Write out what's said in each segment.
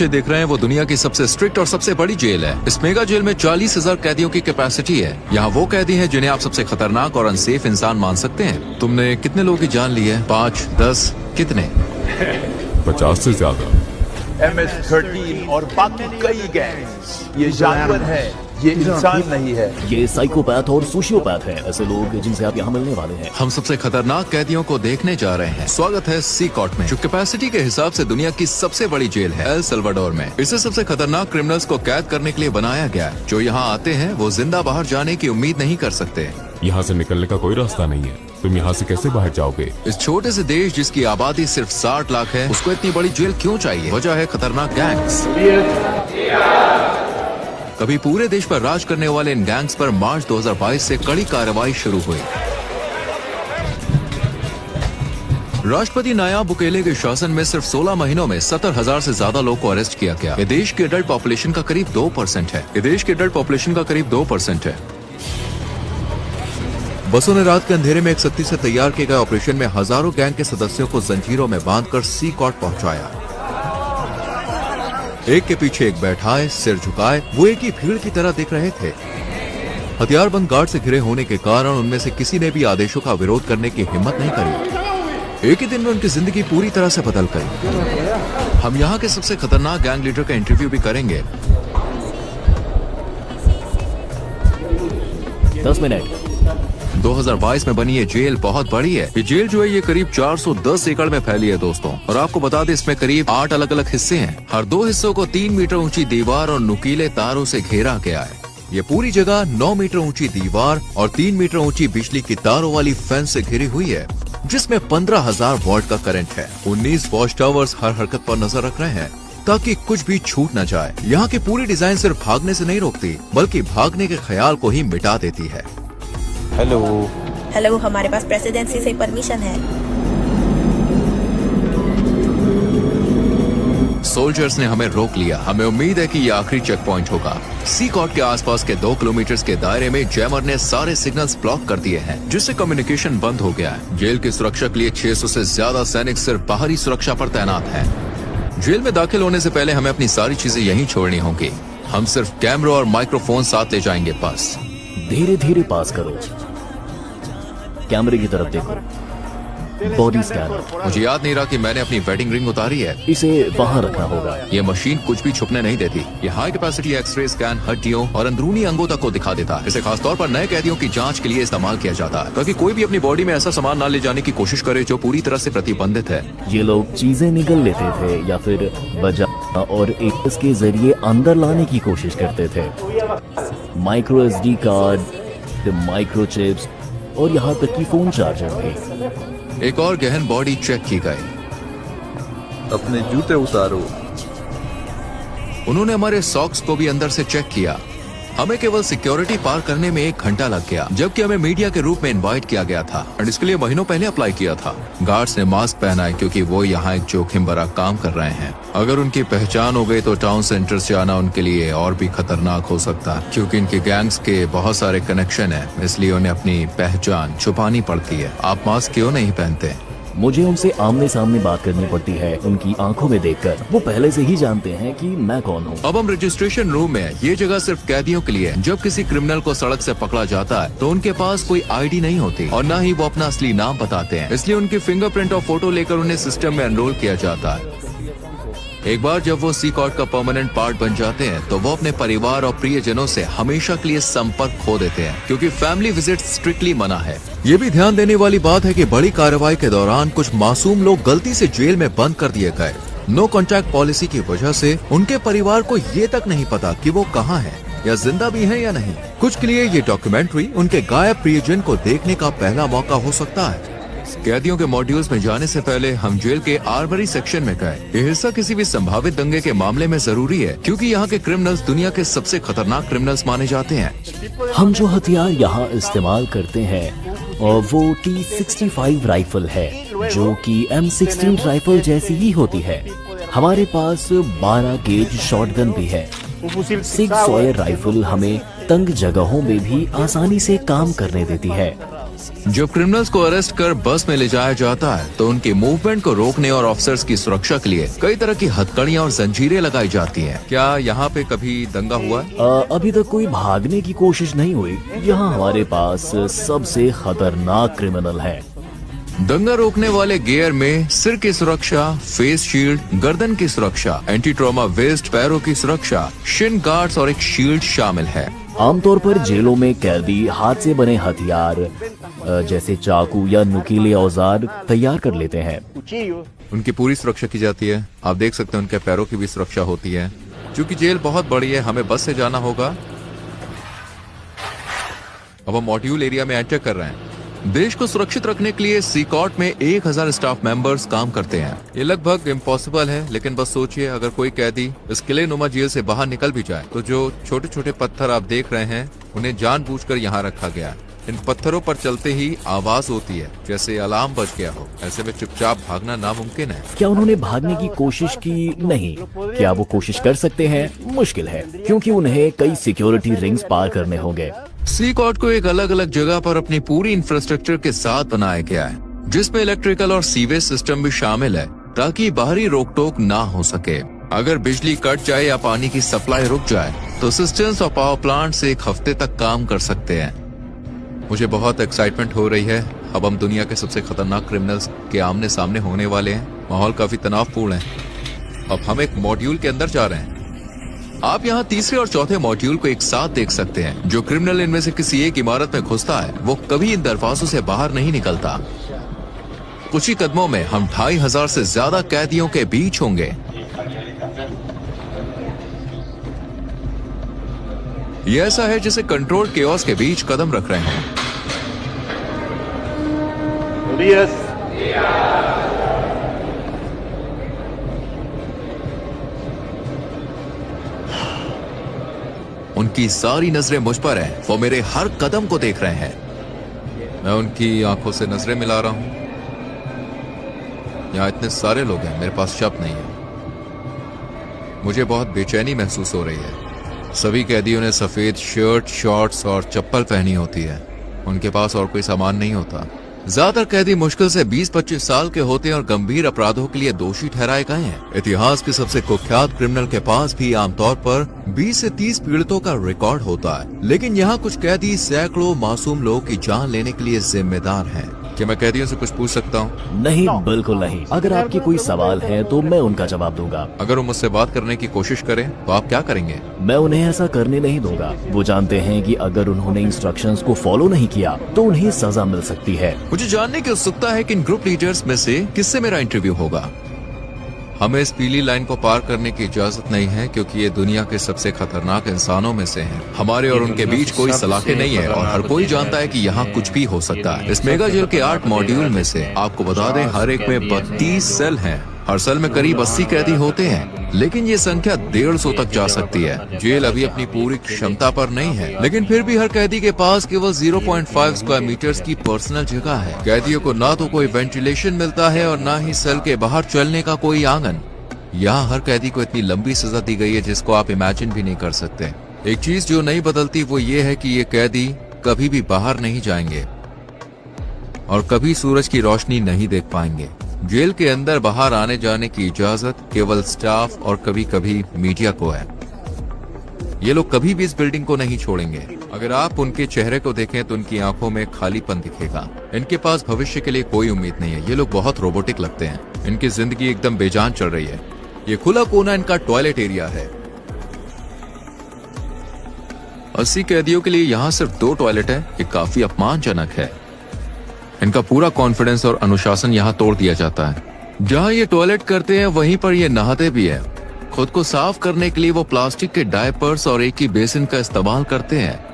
देख रहे हैं वो दुनिया की सबसे स्ट्रिक्ट और सबसे बड़ी जेल है। इस मेगा जेल में 40,000 कैदियों की कैपेसिटी है। यहाँ वो कैदी हैं जिन्हें आप सबसे खतरनाक और अनसेफ इंसान मान सकते हैं। तुमने कितने लोगों की जान ली है? 5, 10, कितने? 50 से ज्यादा। MS-13 और बाकी कई गैंग्स। ये जानवर है, ये इंसान नहीं है। ये साइकोपैथ और सोशियोपैथ है, ऐसे लोग जिनसे आप यहाँ मिलने वाले हैं। हम सबसे खतरनाक कैदियों को देखने जा रहे हैं। स्वागत है सी कॉर्ट में, जो कैपेसिटी के हिसाब से दुनिया की सबसे बड़ी जेल है एल सल्वाडोर में। इसे सबसे खतरनाक क्रिमिनल्स को कैद करने के लिए बनाया गया है। जो यहाँ आते हैं वो जिंदा बाहर जाने की उम्मीद नहीं कर सकते। यहाँ से निकलने का कोई रास्ता नहीं है। तुम यहाँ से कैसे बाहर जाओगे? इस छोटे से देश जिसकी आबादी सिर्फ 60 लाख है, उसको इतनी बड़ी जेल क्यों चाहिए? वजह है खतरनाक गैंग्स। कभी पूरे देश पर राज करने वाले इन गैंग्स पर मार्च 2022 से कड़ी कार्रवाई शुरू हुई। राष्ट्रपति नायाब बुकेले के शासन में सिर्फ 16 महीनों में 70,000 से ज्यादा लोग को अरेस्ट किया गया। ये देश की एडल्ट पॉपुलेशन का करीब 2% है। बसों ने रात के अंधेरे में एक सख्ती से तैयार किए गए ऑपरेशन में हजारों गैंग के सदस्यों को जंजीरों में बांधकर सी कॉर्ट पहुंचाया। एक के पीछे एक बैठाए, सिर झुकाए, वो एक ही भीड़ की तरह दिख रहे थे। हथियारबंद गार्ड से घिरे होने के कारण उनमें से किसी ने भी आदेशों का विरोध करने की हिम्मत नहीं करी। एक ही दिन में उनकी जिंदगी पूरी तरह से बदल गई। हम यहाँ के सबसे खतरनाक गैंग लीडर का इंटरव्यू भी करेंगे। 10 मिनट। 2022 में बनी ये जेल बहुत बड़ी है। ये जेल जो है ये करीब 410 एकड़ में फैली है दोस्तों। और आपको बता दें इसमें करीब 8 अलग अलग हिस्से हैं। हर 2 हिस्सों को 3 मीटर ऊंची दीवार और नुकीले तारों से घेरा गया है। ये पूरी जगह 9 मीटर ऊंची दीवार और 3 मीटर ऊंची बिजली की तारों वाली फेंस से घिरी हुई है, जिसमें 15,000 वॉट का करंट है। 19 वॉच टावर्स हर हरकत पर नजर रख रहे हैं ताकि कुछ भी छूट न जाए। यहाँ की पूरी डिजाइन सिर्फ भागने से नहीं रोकती, बल्कि भागने के ख्याल को ही मिटा देती है। हेलो, हमारे पास प्रेसिडेंसी से परमिशन है। सोल्जर्स ने हमें रोक लिया। हमें उम्मीद है कि ये आखिरी चेक पॉइंट होगा। सी कॉर्ट के आसपास के 2 किलोमीटर के दायरे में जैमर ने सारे सिग्नल्स ब्लॉक कर दिए हैं, जिससे कम्युनिकेशन बंद हो गया है। जेल की सुरक्षा के लिए 600 से ज्यादा सैनिक सिर्फ बाहरी सुरक्षा पर तैनात हैं। जेल में दाखिल होने से पहले हमें अपनी सारी चीजें यहीं छोड़नी होंगी। हम सिर्फ कैमरा और माइक्रोफोन साथ ले जाएंगे। बस धीरे धीरे पास करो, कैमरे की तरफ देखो। Body scanner. मुझे याद नहीं रहा कि मैंने अपनी वेडिंग रिंग उतारी है। इसे वहाँ रखना होगा। ये मशीन कुछ भी छुपने नहीं देती। ये हाई कैपेसिटी एक्सरे स्कैन हड्डियों और अंदरूनी अंगों तक को दिखा देता है। इसे खासतौर पर नए कैदियों की जांच के लिए इस्तेमाल किया जाता है, ताकि कोई भी अपनी बॉडी में ऐसा सामान न ले जाने की कोशिश करे जो पूरी तरह से प्रतिबंधित है। ये लोग चीजें निगल लेते थे या फिर बजा और एक के जरिए अंदर लाने की कोशिश करते थे। माइक्रो SD कार्ड, माइक्रोचिप्स और यहाँ तक कि फोन चार्जर भी। एक और गहन बॉडी चेक की गई। अपने जूते उतारो। उन्होंने हमारे सॉक्स को भी अंदर से चेक किया। हमें केवल सिक्योरिटी पार करने में 1 घंटा लग गया, जबकि हमें मीडिया के रूप में इनवाइट किया गया था और इसके लिए महीनों पहले अप्लाई किया था। गार्ड्स ने मास्क पहना है क्योंकि वो यहाँ एक जोखिम भरा काम कर रहे हैं। अगर उनकी पहचान हो गई तो टाउन सेंटर से आना उनके लिए और भी खतरनाक हो सकता है, क्योंकि इनके गैंग्स के बहुत सारे कनेक्शन है, इसलिए उन्हें अपनी पहचान छुपानी पड़ती है। आप मास्क क्यों नहीं पहनते? मुझे उनसे आमने सामने बात करनी पड़ती है, उनकी आंखों में देखकर। वो पहले से ही जानते हैं कि मैं कौन हूँ। अब हम रजिस्ट्रेशन रूम में हैं। ये जगह सिर्फ कैदियों के लिए है। जब किसी क्रिमिनल को सड़क से पकड़ा जाता है तो उनके पास कोई ID नहीं होती और न ही वो अपना असली नाम बताते हैं, इसलिए उनकी फिंगरप्रिंट और फोटो लेकर उन्हें सिस्टम में एनरोल किया जाता है। एक बार जब वो सी कॉर्ट का परमानेंट पार्ट बन जाते हैं तो वो अपने परिवार और प्रियजनों से हमेशा के लिए संपर्क खो देते हैं, क्योंकि फैमिली विजिट स्ट्रिक्टली मना है। ये भी ध्यान देने वाली बात है कि बड़ी कार्रवाई के दौरान कुछ मासूम लोग गलती से जेल में बंद कर दिए गए। नो कॉन्टैक्ट पॉलिसी की वजह से उनके परिवार को ये तक नहीं पता कि वो कहाँ है या जिंदा भी है या नहीं। कुछ के लिए ये डॉक्यूमेंट्री उनके गायब प्रियजन को देखने का पहला मौका हो सकता है। कैदियों के मॉड्यूल्स में जाने से पहले हम जेल के आर्मरी सेक्शन में गए। ये हिस्सा किसी भी संभावित दंगे के मामले में जरूरी है, क्योंकि यहाँ के क्रिमिनल्स दुनिया के सबसे खतरनाक क्रिमिनल्स माने जाते हैं। हम जो हथियार यहाँ इस्तेमाल करते हैं और वो T65 राइफल है, जो कि M16 राइफल जैसी ही होती है। हमारे पास 12 गेज शॉटगन भी है। सिग सॉयर राइफल हमें तंग जगहों में भी आसानी से काम करने देती है। जब क्रिमिनल्स को अरेस्ट कर बस में ले जाया जाता है तो उनके मूवमेंट को रोकने और ऑफिसर्स की सुरक्षा के लिए कई तरह की हथकड़ियाँ और जंजीरें लगाई जाती हैं। क्या यहाँ पे कभी दंगा हुआ? अभी तक कोई भागने की कोशिश नहीं हुई। यहाँ हमारे पास सबसे खतरनाक क्रिमिनल है। दंगा रोकने वाले गियर में सिर की सुरक्षा, फेस शील्ड, गर्दन की सुरक्षा, एंटी ट्रॉमा वेस्ट, पैरों की सुरक्षा, शिन गार्ड्स और एक शील्ड शामिल है। आमतौर पर जेलों में कैदी हाथ से बने हथियार जैसे चाकू या नुकीले औजार तैयार कर लेते हैं। उनकी पूरी सुरक्षा की जाती है। आप देख सकते हैं उनके पैरों की भी सुरक्षा होती है। क्योंकि जेल बहुत बड़ी है, हमें बस से जाना होगा। अब हम मॉड्यूल एरिया में एंटर कर रहे हैं। देश को सुरक्षित रखने के लिए सी कॉर्ट में 1000 स्टाफ मेंबर्स काम करते हैं। ये लगभग इम्पॉसिबल है, लेकिन बस सोचिए अगर कोई कैदी इस किले नुमा जेल से बाहर निकल भी जाए तो जो छोटे छोटे पत्थर आप देख रहे हैं उन्हें जानबूझकर यहाँ रखा गया है। इन पत्थरों पर चलते ही आवाज होती है जैसे अलार्म बज गया हो। ऐसे में चुपचाप भागना नामुमकिन है। क्या उन्होंने भागने की कोशिश की? नहीं। क्या वो कोशिश कर सकते हैं? मुश्किल है, क्योंकि उन्हें कई सिक्योरिटी रिंग्स पार करने होंगे। सी कॉर्ट को एक अलग अलग जगह पर अपनी पूरी इंफ्रास्ट्रक्चर के साथ बनाया गया है, जिसमें इलेक्ट्रिकल और सीवेज सिस्टम भी शामिल है ताकि बाहरी रोक टोक ना हो सके। अगर बिजली कट जाए या पानी की सप्लाई रुक जाए तो सिस्टम्स और पावर प्लांट से एक हफ्ते तक काम कर सकते हैं। मुझे बहुत एक्साइटमेंट हो रही है। अब हम दुनिया के सबसे खतरनाक क्रिमिनल्स के आमने सामने होने वाले हैं। माहौल काफी तनावपूर्ण है। अब हम एक मॉड्यूल के अंदर जा रहे हैं। आप यहाँ तीसरे और चौथे मॉड्यूल को एक साथ देख सकते हैं। जो क्रिमिनल इनमें से किसी एक इमारत में घुसता है वो कभी इन दरवाजों से बाहर नहीं निकलता। कुछ ही कदमों में हम 2500 से ज्यादा कैदियों के बीच होंगे। ये ऐसा है जैसे कंट्रोल्ड केओस के बीच कदम रख रहे हैं। उनकी सारी नजरें मुझ पर हैं। वो मेरे हर कदम को देख रहे हैं। मैं उनकी आंखों से नजरें मिला रहा हूं। यहाँ इतने सारे लोग हैं, मेरे पास शब्द नहीं है। मुझे बहुत बेचैनी महसूस हो रही है। सभी कैदियों ने सफेद शर्ट, शॉर्ट्स और चप्पल पहनी होती है। उनके पास और कोई सामान नहीं होता। ज्यादातर कैदी मुश्किल से 20-25 साल के होते हैं और गंभीर अपराधों के लिए दोषी ठहराए गए हैं। इतिहास के सबसे कुख्यात क्रिमिनल के पास भी आमतौर पर 20 से 30 पीड़ितों का रिकॉर्ड होता है, लेकिन यहाँ कुछ कैदी सैकड़ों मासूम लोगों की जान लेने के लिए जिम्मेदार हैं। क्या मैं कैदियों से कुछ पूछ सकता हूँ? नहीं, बिल्कुल नहीं। अगर आपके कोई सवाल है तो मैं उनका जवाब दूंगा। अगर वो मुझसे बात करने की कोशिश करें तो आप क्या करेंगे? मैं उन्हें ऐसा करने नहीं दूंगा। वो जानते हैं कि अगर उन्होंने इंस्ट्रक्शंस को फॉलो नहीं किया तो उन्हें सजा मिल सकती है। मुझे जानने की उत्सुकता है कि इन ग्रुप लीडर्स में से किससे मेरा इंटरव्यू होगा। हमें इस पीली लाइन को पार करने की इजाजत नहीं है, क्योंकि ये दुनिया के सबसे खतरनाक इंसानों में से हैं। हमारे और उनके बीच कोई सलाखें नहीं है और हर कोई जानता है कि यहाँ कुछ भी हो सकता है। इस मेगा जेल के 8 मॉड्यूल में से आपको बता दें हर एक में 32 सेल हैं। हर सेल में करीब 80 कैदी होते हैं, लेकिन ये संख्या 150 तक जा सकती है। जेल अभी अपनी पूरी क्षमता पर नहीं है, लेकिन फिर भी हर कैदी के पास केवल 0.5 स्क्वायर मीटर्स की पर्सनल जगह है। कैदियों को ना तो कोई वेंटिलेशन मिलता है और ना ही सेल के बाहर चलने का कोई आंगन। यहाँ हर कैदी को इतनी लंबी सजा दी गई है जिसको आप इमेजिन भी नहीं कर सकते। एक चीज जो नहीं बदलती वो ये है कि ये कैदी कभी भी बाहर नहीं जाएंगे और कभी सूरज की रोशनी नहीं देख पाएंगे। जेल के अंदर बाहर आने जाने की इजाजत केवल स्टाफ और कभी कभी मीडिया को है। ये लोग कभी भी इस बिल्डिंग को नहीं छोड़ेंगे। अगर आप उनके चेहरे को देखें तो उनकी आंखों में खालीपन दिखेगा। इनके पास भविष्य के लिए कोई उम्मीद नहीं है। ये लोग बहुत रोबोटिक लगते हैं। इनकी जिंदगी एकदम बेजान चल रही है। ये खुला कोना इनका टॉयलेट एरिया है। 80 कैदियों के लिए यहाँ सिर्फ 2 टॉयलेट है। ये काफी अपमानजनक है। इनका पूरा कॉन्फिडेंस और अनुशासन यहाँ तोड़ दिया जाता है। जहाँ ये टॉयलेट करते हैं वहीं पर ये नहाते भी है। खुद को साफ करने के लिए वो प्लास्टिक के डायपर्स और एक ही बेसिन का इस्तेमाल करते हैं।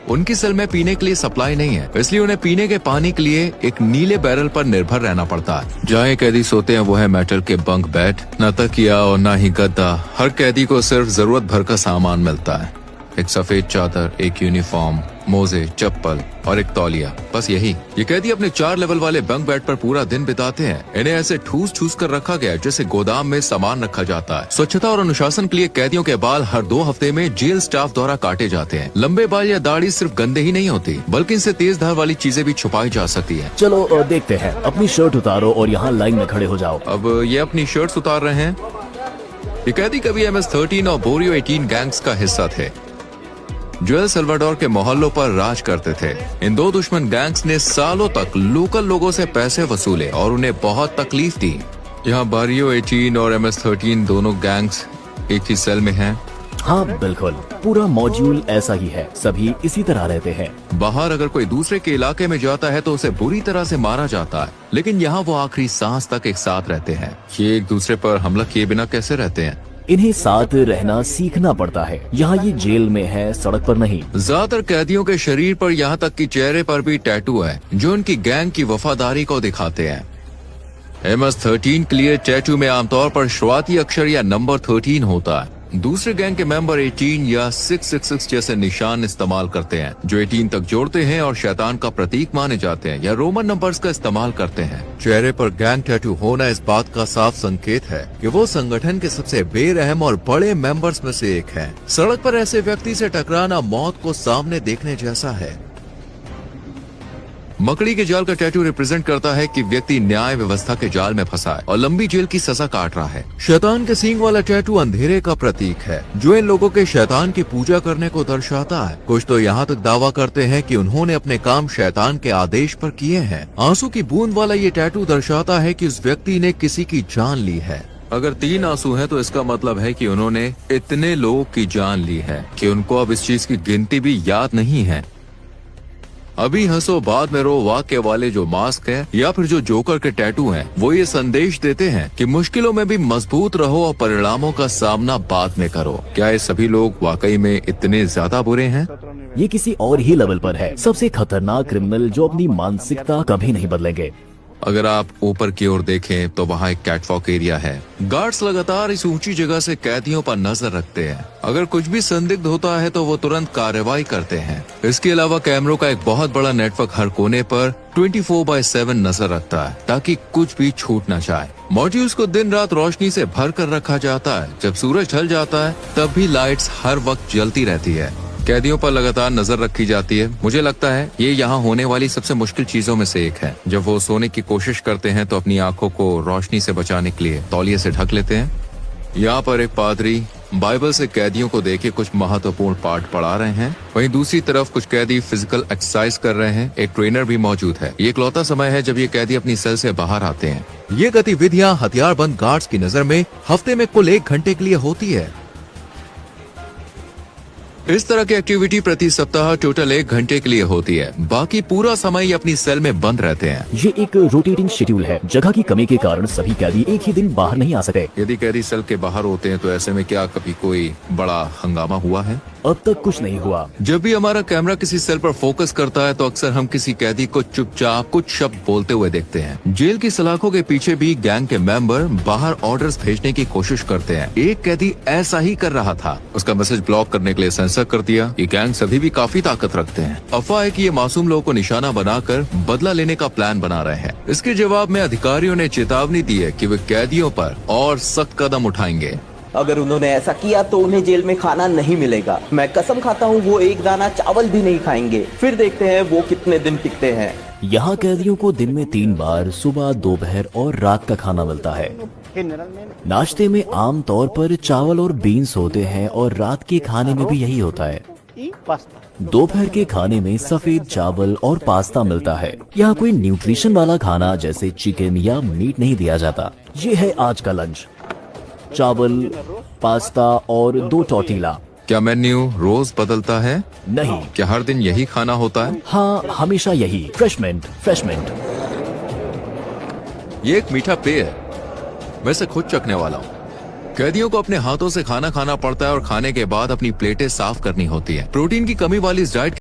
उनकी सेल में पीने के लिए सप्लाई नहीं है, इसलिए उन्हें पीने के पानी के लिए एक नीले बैरल पर निर्भर रहना पड़ता है। जहाँ ये कैदी सोते हैं वो है मेटल के बंक बेड। न तकिया और न ही गद्दा। हर कैदी को सिर्फ जरूरत भर का सामान मिलता है। एक सफेद चादर, एक यूनिफॉर्म, मोजे, चप्पल और एक तौलिया, बस यही। ये कैदी अपने 4 लेवल वाले बंक बेड पर पूरा दिन बिताते हैं। इन्हें ऐसे ठूस ठूस कर रखा गया है जैसे गोदाम में सामान रखा जाता है। स्वच्छता और अनुशासन के लिए कैदियों के बाल हर 2 हफ्ते में जेल स्टाफ द्वारा काटे जाते हैं। लंबे बाल या दाढ़ी सिर्फ गंदे ही नहीं होती, बल्कि इनसे तेज धार वाली चीजें भी छुपाई जा सकती है। चलो देखते हैं। अपनी शर्ट उतारो और यहाँ लाइन में खड़े हो जाओ। अब ये अपनी शर्ट्स उतार रहे हैं। ये कैदी कभी MS-13 और बोरियो 18 गैंग्स का हिस्सा थे जो एल सल्वाडोर के मोहल्लों पर राज करते थे। इन 2 दुश्मन गैंग्स ने सालों तक लोकल लोगों से पैसे वसूले और उन्हें बहुत तकलीफ दी। यहाँ बोरियो 18 और MS-13 दोनों गैंग्स एक ही सेल में हैं। हाँ बिल्कुल, पूरा मॉड्यूल ऐसा ही है, सभी इसी तरह रहते हैं। बाहर अगर कोई दूसरे के इलाके में जाता है तो उसे बुरी तरह से मारा जाता है, लेकिन यहाँ वो आखिरी सांस तक एक साथ रहते हैं। ये एक दूसरे पर हमला किए बिना कैसे रहते हैं? इन्हें साथ रहना सीखना पड़ता है। यहाँ ये जेल में है, सड़क पर नहीं। ज्यादातर कैदियों के शरीर पर यहाँ तक कि चेहरे पर भी टैटू है जो उनकी गैंग की वफादारी को दिखाते हैं। MS-13 के लिए टैटू में आमतौर पर शुरुआती अक्षर या नंबर 13 होता है। दूसरे गैंग के मेंबर 18 या 666 जैसे निशान इस्तेमाल करते हैं जो 18 तक जोड़ते हैं और शैतान का प्रतीक माने जाते हैं, या रोमन नंबर्स का इस्तेमाल करते हैं। चेहरे पर गैंग टैटू होना इस बात का साफ संकेत है कि वो संगठन के सबसे बेरहम और बड़े मेंबर्स में से एक है। सड़क पर ऐसे व्यक्ति से टकराना मौत को सामने देखने जैसा है। मकड़ी के जाल का टैटू रिप्रेजेंट करता है कि व्यक्ति न्याय व्यवस्था के जाल में फंसा है और लंबी जेल की सजा काट रहा है। शैतान के सींग वाला टैटू अंधेरे का प्रतीक है जो इन लोगों के शैतान की पूजा करने को दर्शाता है। कुछ तो यहाँ तक दावा करते हैं कि उन्होंने अपने काम शैतान के आदेश पर किए हैं। आंसू की बूंद वाला ये टैटू दर्शाता है कि उस व्यक्ति ने किसी की जान ली है। अगर 3 आंसू हैं तो इसका मतलब है कि उन्होंने इतने लोगों की जान ली है कि उनको अब इस चीज की गिनती भी याद नहीं है। अभी हंसो बाद में रो वाक्य वाले जो मास्क है या फिर जो जोकर के टैटू हैं, वो ये संदेश देते हैं कि मुश्किलों में भी मजबूत रहो और परिणामों का सामना बाद में करो। क्या ये सभी लोग वाकई में इतने ज्यादा बुरे हैं? ये किसी और ही लेवल पर है। सबसे खतरनाक क्रिमिनल जो अपनी मानसिकता कभी नहीं बदलेंगे। अगर आप ऊपर की ओर देखें तो वहाँ एक कैटवॉक एरिया है। गार्ड्स लगातार इस ऊंची जगह से कैदियों पर नजर रखते हैं। अगर कुछ भी संदिग्ध होता है तो वो तुरंत कार्रवाई करते हैं। इसके अलावा कैमरों का एक बहुत बड़ा नेटवर्क हर कोने पर 24/7 नजर रखता है ताकि कुछ भी छूट न जाए। मॉड्यूल्स को दिन रात रोशनी से भर कर रखा जाता है। जब सूरज ढल जाता है तब भी लाइट्स हर वक्त जलती रहती है। कैदियों पर लगातार नजर रखी जाती है। मुझे लगता है ये यहाँ होने वाली सबसे मुश्किल चीजों में से एक है। जब वो सोने की कोशिश करते हैं तो अपनी आंखों को रोशनी से बचाने के लिए तौलिए से ढक लेते हैं। यहाँ पर एक पादरी बाइबल से कैदियों को देके कुछ महत्वपूर्ण पाठ पढ़ा रहे हैं। वहीं दूसरी तरफ कुछ कैदी फिजिकल एक्सरसाइज कर रहे हैं। एक ट्रेनर भी मौजूद है। ये इकलौता समय है जब ये कैदी अपनी सेल से बाहर आते हैं। ये गतिविधियाँ हथियारबंद गार्ड्स की नजर में हफ्ते में कुल 1 घंटे के लिए होती है। इस तरह की एक्टिविटी प्रति सप्ताह टोटल 1 घंटे के लिए होती है। बाकी पूरा समय ये अपनी सेल में बंद रहते हैं। ये एक रोटेटिंग शेड्यूल है। जगह की कमी के कारण सभी कैदी एक ही दिन बाहर नहीं आ सकते। यदि कैदी सेल के बाहर होते हैं तो ऐसे में क्या कभी कोई बड़ा हंगामा हुआ है? अब तक कुछ नहीं हुआ। जब भी हमारा कैमरा किसी सेल पर फोकस करता है तो अक्सर हम किसी कैदी को चुपचाप कुछ शब्द बोलते हुए देखते हैं। जेल की सलाखों के पीछे भी गैंग के मेंबर बाहर ऑर्डर्स भेजने की कोशिश करते हैं। एक कैदी ऐसा ही कर रहा था। उसका मैसेज ब्लॉक करने के लिए सेंसर कर दिया। ये गैंग सभी भी काफी ताकत रखते हैं। अफवाह है कि ये मासूम लोगों को निशाना बनाकर बदला लेने का प्लान बना रहे हैं। इसके जवाब में अधिकारियों ने चेतावनी दी है कि वे कैदियों पर और सख्त कदम उठाएंगे। अगर उन्होंने ऐसा किया तो उन्हें जेल में खाना नहीं मिलेगा। मैं कसम खाता हूँ वो एक दाना चावल भी नहीं खाएंगे। फिर देखते हैं वो कितने दिन टिकते हैं। यहाँ कैदियों को दिन में 3 बार सुबह, दोपहर और रात का खाना मिलता है। नाश्ते में आम तौर पर चावल और बीन्स होते हैं और रात के खाने में भी यही होता है। दोपहर के खाने में सफेद चावल और पास्ता मिलता है। यहाँ कोई न्यूट्रिशन वाला खाना जैसे चिकन या मीट नहीं दिया जाता। ये है आज का लंच। चावल, पास्ता और 2 टॉर्टिला। क्या मेन्यू रोज बदलता है? नहीं। क्या हर दिन यही खाना होता है? हाँ, हमेशा यही। फ्रेशमेंट। ये एक मीठा पेय है। मैं इसे खुद चखने वाला हूँ। कैदियों को अपने हाथों से खाना खाना पड़ता है और खाने के बाद अपनी प्लेटें साफ करनी होती है। प्रोटीन की कमी वाली इस डाइट